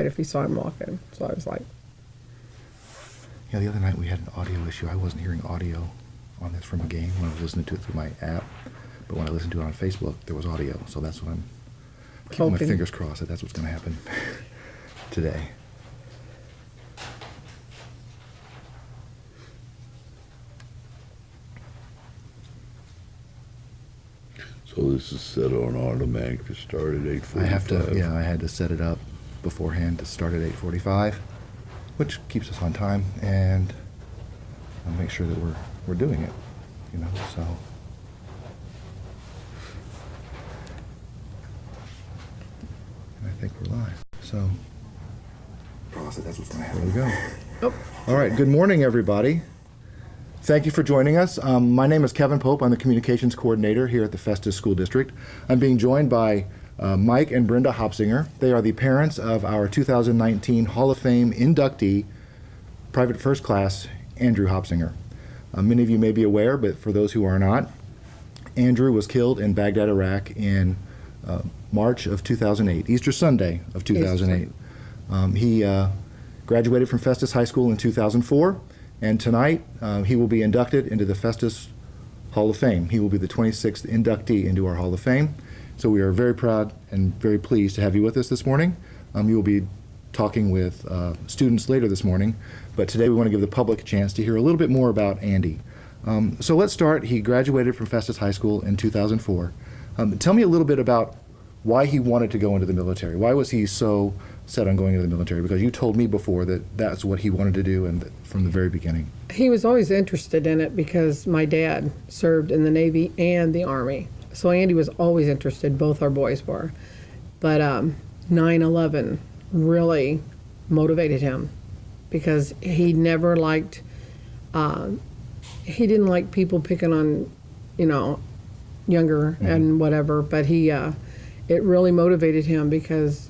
if he saw him walking. So I was like, Yeah, the other night we had an audio issue. I wasn't hearing audio on this from a game when I was listening to it through my app. But when I listened to it on Facebook, there was audio. So that's what I'm keeping my fingers crossed that that's what's going to happen today. So this is set on automatic to start at 8:45? I had to set it up beforehand to start at 8:45, which keeps us on time, and I'll make sure that we're doing it, so. And I think we're live, so. That's what's going to happen. There we go. oh, All right, good morning, everybody. Thank you for joining us. My name is Kevin Pope. I'm the Communications Coordinator here at the Festus School District. I'm being joined by Mike and Brenda Habsieger. They are the parents of our 2019 Hall of Fame inductee, Private First Class, Andrew Habsieger. Many of you may be aware, but for those who are not, Andrew was killed in Baghdad, Iraq in March of 2008, Easter Sunday of 2008. He graduated from Festus High School in 2004. And tonight, he will be inducted into the Festus Hall of Fame. He will be the 26th inductee into our Hall of Fame. So we are very proud and very pleased to have you with us this morning. You will be talking with students later this morning, but today we want to give the public a chance to hear a little bit more about Andy. So let's start. He graduated from Festus High School in 2004. Tell me a little bit about why he wanted to go into the military. Why was he so set on going into the military? Because you told me before that that's what he wanted to do, and from the very beginning. he was always interested in it because my dad served in the Navy and the Army. So Andy was always interested, both our boys were. But 9/11 really motivated him because he never liked, he didn't like people picking on, younger and whatever, but it really motivated him because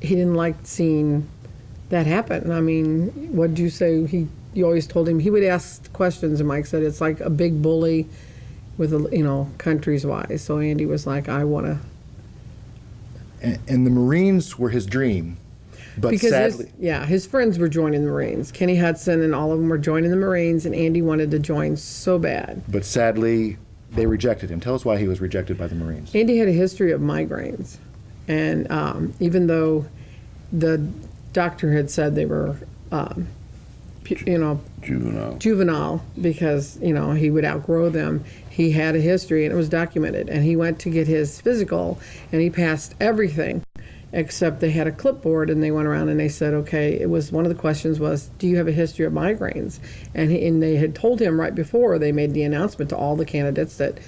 he didn't like seeing that happen. I mean, what did you say? You always told him, he would ask questions, and Mike said it's like a big bully with, countries wise. So Andy was like, I want to. And the Marines were his dream, but because sadly. his friends were joining the Marines. Kenny Hudson and all of them were joining the Marines, and Andy wanted to join so bad. But sadly, they rejected him. Tell us why he was rejected by the Marines. Andy had a history of migraines. And even though the doctor had said they were, juvenile because, he would outgrow them, he had a history and it was documented. And he went to get his physical and he passed everything except they had a clipboard and they went around and they said, okay, it was one of the questions was, do you have a history of migraines? And they had told him right before they made the announcement to all the candidates that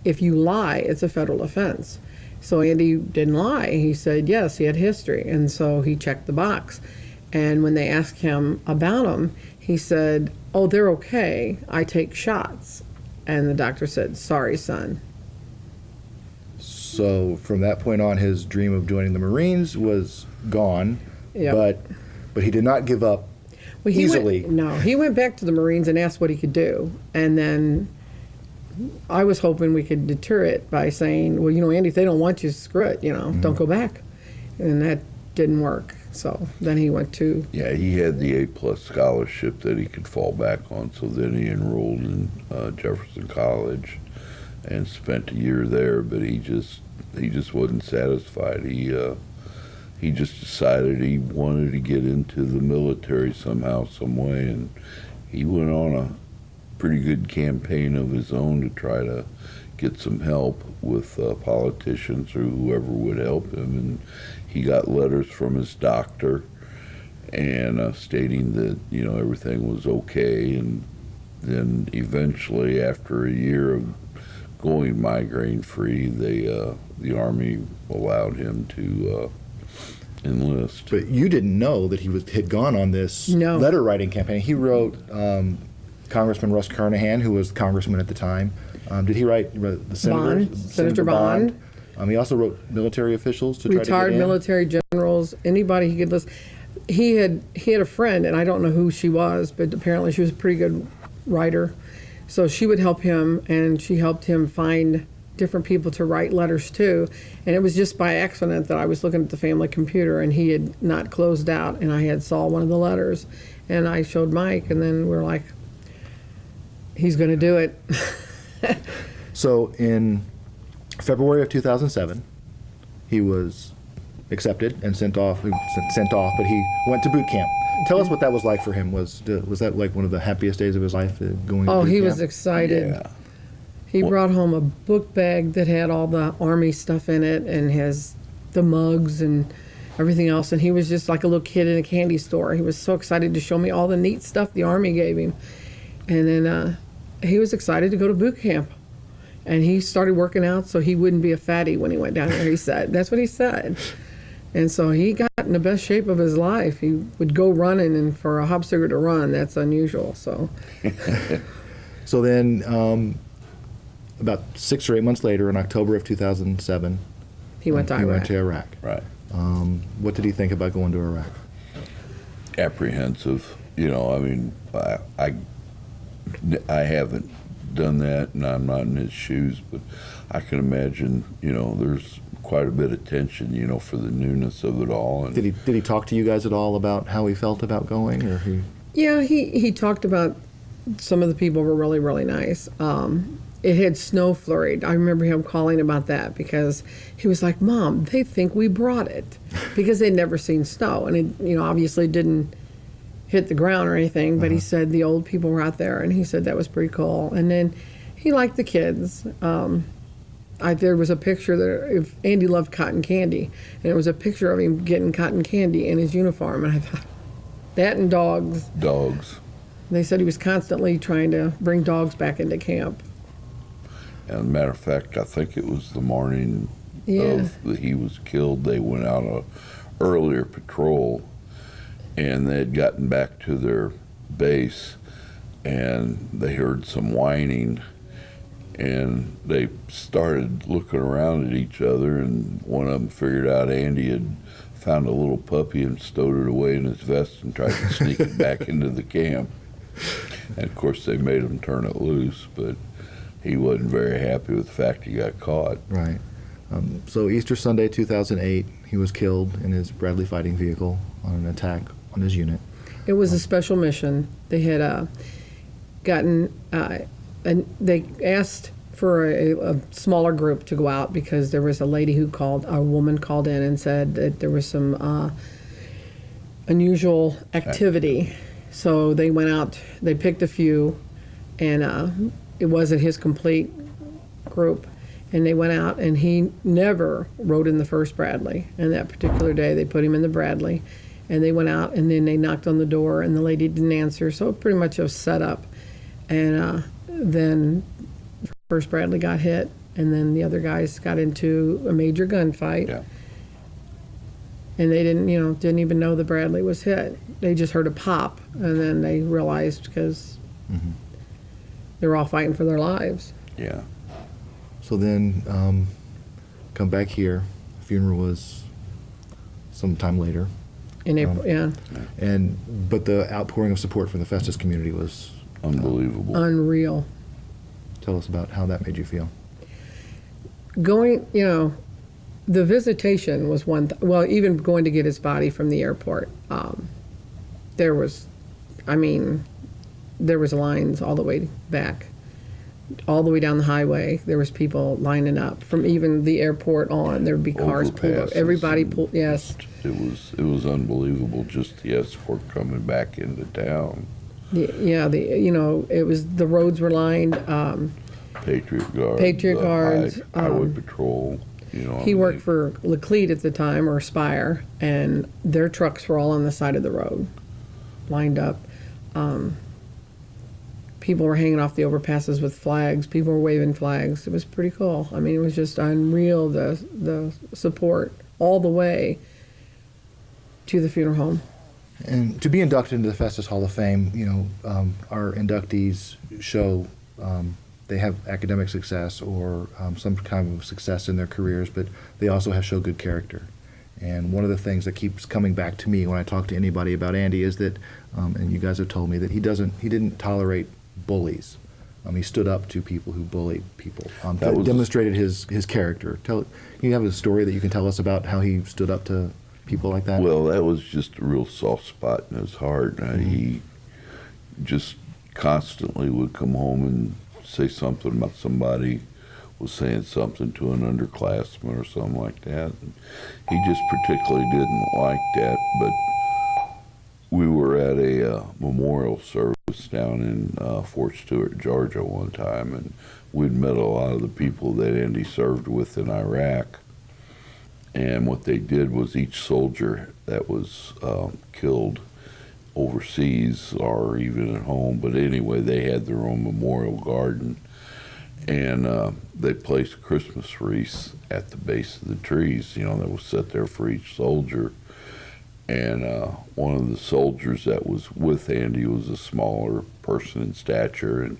if you lie, it's a federal offense. So Andy didn't lie. He said, yes, he had history. And so he checked the box. And when they asked him about them, he said, oh, they're okay. I take shots. And the doctor said, sorry, son. So from that point on, his dream of joining the Marines was gone, Yep. but he did not give up easily. He went back to the Marines and asked what he could do. And then I was hoping we could deter it by saying, well, Andy, if they don't want you, screw it, don't go back. And that didn't work. So then he went to... Yeah, he had the A+ scholarship that he could fall back on, so then he enrolled in Jefferson College and spent a year there, but he just wasn't satisfied. He just decided he wanted to get into the military somehow, some way, and he went on a pretty good campaign of his own to try to get some help with politicians or whoever would help him, and he got letters from his doctor and stating that everything was okay, and then eventually after a year of going migraine free, the Army allowed him to enlist. But you didn't know that he had gone on this letter writing campaign. He wrote Congressman Russ Carnahan, who was congressman at the time. Did he write the Senator Bond? He also wrote military officials to try to get in. Retired military generals, anybody he could list. He had a friend, and I don't know who she was, but apparently she was a pretty good writer. So she would help him, and she helped him find different people to write letters to. And it was just by accident that I was looking at the family computer and he had not closed out, and I had saw one of the letters, and I showed Mike, and then we're like, he's going to do it. So in February of 2007, he was accepted and sent off, but he went to boot camp. Tell us what that was like for him. Was that like one of the happiest days of his life, going to boot camp? He was excited. Yeah. He brought home a book bag that had all the Army stuff in it and has the mugs and everything else. And he was just like a little kid in a candy store. He was so excited to show me all the neat stuff the Army gave him. And then he was excited to go to boot camp. And he started working out so he wouldn't be a fatty when he went down there, he said. That's what he said. And so he got in the best shape of his life. He would go running, and for a Habsieger to run, that's unusual. So, So then, about 6 or 8 months later, in October of 2007, he went to Iraq. He went to Iraq. Right. What did he think about going to Iraq? Apprehensive. You know, I mean, I haven't done that, and I'm not in his shoes, but I can imagine, you know, there's quite a bit of tension, you know, for the newness of it all. And Did he talk to you guys at all about how he felt about going, or he? Yeah, he talked about some of the people were really, really nice. It had snow flurried. I remember him calling about that because he was like, "Mom, they think we brought it," because they'd never seen snow, and it, you know, obviously didn't hit the ground or anything. But he said the old people were out there, and he said that was pretty cool. And then he liked the kids. There was a picture that if Andy loved cotton candy, and it was a picture of him getting cotton candy in his uniform, and I thought that and dogs. dogs. They said he was constantly trying to bring dogs back into camp. As a matter of fact, I think it was the morning of that he was killed. They went out a earlier patrol, and they had gotten back to their base, and they heard some whining, and they started looking around at each other, and one of them figured out Andy had found a little puppy and stowed it away in his vest and tried to sneak it back into the camp. And of course they made him turn it loose, but he wasn't very happy with the fact he got caught. Right. So Easter Sunday 2008, he was killed in his Bradley fighting vehicle on an attack on his unit. It was a special mission. They had gotten, and they asked for a smaller group to go out because there was a woman called in and said that there was some unusual activity. So they went out, they picked a few, and it wasn't his complete group. And they went out, and he never rode in the first Bradley. And that particular day, they put him in the Bradley. And they went out, and then they knocked on the door, and the lady didn't answer. So pretty much a setup. And then first Bradley got hit, and then the other guys got into a major gunfight. Yeah. And they didn't even know the Bradley was hit. They just heard a pop, and then they realized because they were all fighting for their lives. Yeah. So then, come back here. Funeral was sometime later. In April, yeah. But the outpouring of support from the Festus community was Unbelievable. Unreal. Tell us about how that made you feel. Going, the visitation was one well, even going to get his body from the airport, there was lines all the way back, all the way down the highway. There was people lining up from even the airport on. There'd be cars pulled up. Overpasses Everybody and pulled, yes. It was unbelievable, just the escort coming back into town. It was, the roads were lined. Patriot Guard. Patriot the Guards, Highway Patrol. He worked for Laclede at the time, or Spire, and their trucks were all on the side of the road, lined up. People were hanging off the overpasses with flags. People were waving flags. It was pretty cool. I mean, it was just unreal, the support all the way to the funeral home. And to be inducted into the Festus Hall of Fame, our inductees show they have academic success or some kind of success in their careers, but they also show good character. And one of the things that keeps coming back to me when I talk to anybody about Andy is that, and you guys have told me that he didn't tolerate bullies. He stood up to people who bullied people. That was- demonstrated his character. You have a story that you can tell us about how he stood up to people like that? Well, that was just a real soft spot in his heart. He just constantly would come home and say something about somebody was saying something to an underclassman or something like that. And he just particularly didn't like that. But we were at a memorial service down in Fort Stewart, Georgia one time, and we'd met a lot of the people that Andy served with in Iraq. And what they did was each soldier that was killed overseas or even at home, but anyway, they had their own memorial garden. And they placed Christmas wreaths at the base of the trees, that was set there for each soldier. And one of the soldiers that was with Andy was a smaller person in stature, and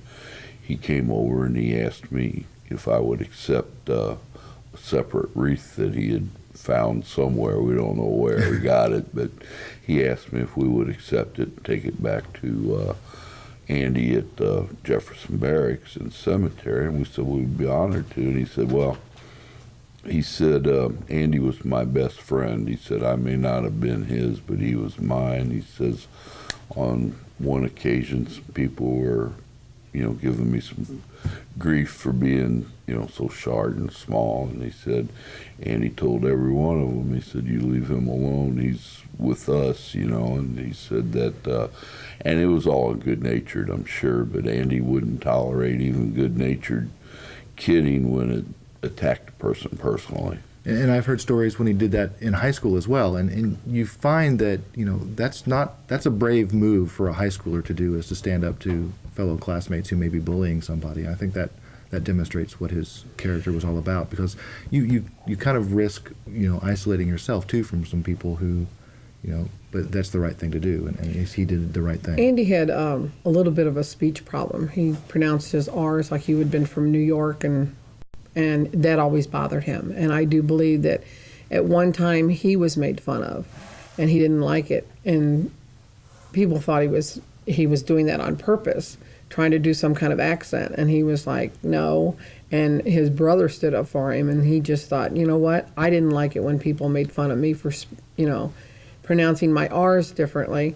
he came over and he asked me if I would accept a separate wreath that he had found somewhere. We don't know where he got it, but he asked me if we would accept it and take it back to Andy at Jefferson Barracks and Cemetery, and we said we'd be honored to. And he said, well, Andy was my best friend. He said, I may not have been his, but he was mine. He says, on one occasion, some people were, giving me some grief for being, so short and small. And he said, Andy told every one of them, he said, you leave him alone. He's with us, and he said that, and it was all good-natured, I'm sure, but Andy wouldn't tolerate even good-natured kidding when it attacked a person personally. And I've heard stories when he did that in high school as well. And you find that, that's a brave move for a high schooler to do, is to stand up to fellow classmates who may be bullying somebody. I think that demonstrates what his character was all about, because you kind of risk, isolating yourself too from some people who, but that's the right thing to do, and he did the right thing. Andy had a little bit of a speech problem. He pronounced his R's like he had been from New York, and that always bothered him. And I do believe that at one time he was made fun of, and he didn't like it. And people thought he was doing that on purpose, trying to do some kind of accent. And he was like, no. And his brother stood up for him, and he just thought, you know what? I didn't like it when people made fun of me for, pronouncing my R's differently.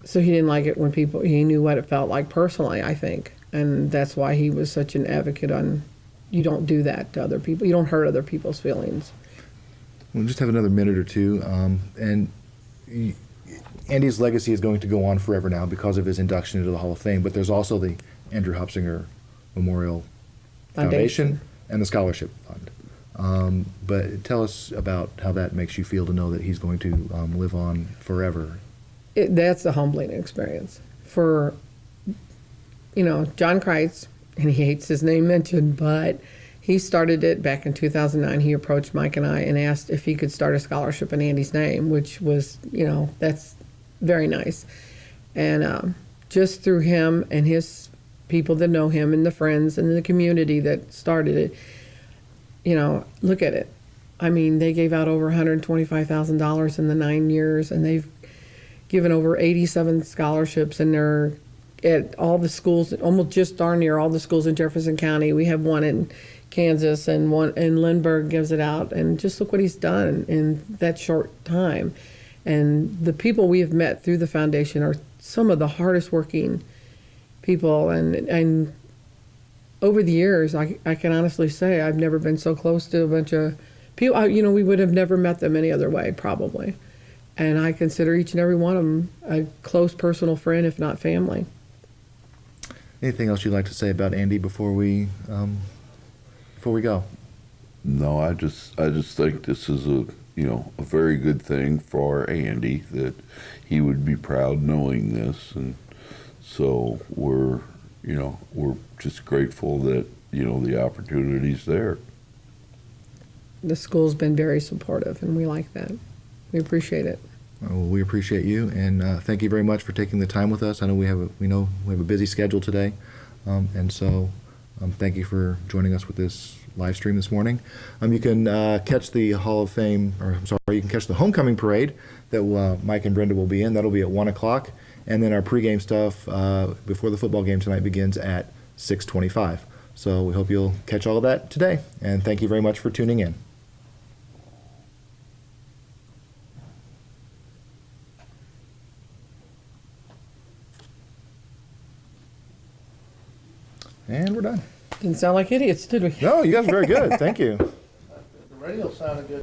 So he didn't like it when he knew what it felt like personally, I think. And that's why he was such an advocate on, you don't do that to other people. You don't hurt other people's feelings. We'll just have another minute or two. Andy's legacy is going to go on forever now because of his induction into the Hall of Fame, but there's also the Andrew Habsieger Memorial Foundation and the Scholarship Fund. But tell us about how that makes you feel to know that he's going to live on forever. That's a humbling experience. For, John Kreitz, and he hates his name mentioned, but he started it back in 2009. He approached Mike and I and asked if he could start a scholarship in Andy's name, which was, that's very nice. And just through him and his people that know him and the friends and the community that started it, look at it. I mean, they gave out over $125,000 in the 9 years, and they've given over 87 scholarships, and they're at all the schools, almost just darn near all the schools in Jefferson County. We have one in Kansas and one in Lindbergh gives it out. And just look what he's done in that short time. And the people we have met through the foundation are some of the hardest working people. And over the years, I can honestly say I've never been so close to a bunch of people. We would have never met them any other way, probably. And I consider each and every one of them a close personal friend, if not family. Anything else you'd like to say about Andy before we go? No, I just think this is a very good thing for Andy, that he would be proud knowing this, and so we're just grateful that the opportunity's there. The school's been very supportive, and we like that. We appreciate it. Well, we appreciate you, and thank you very much for taking the time with us. I know we have a busy schedule today, and so thank you for joining us with this live stream this morning. You can catch the Hall of Fame, you can catch the homecoming parade that Mike and Brenda will be in. That'll be at 1 o'clock, and then our pregame stuff before the football game tonight begins at 625. So we hope you'll catch all of that today. And thank you very much for tuning in. And we're done. Didn't sound like idiots, did we? No, you guys are very good. Thank you. The radio sounded good.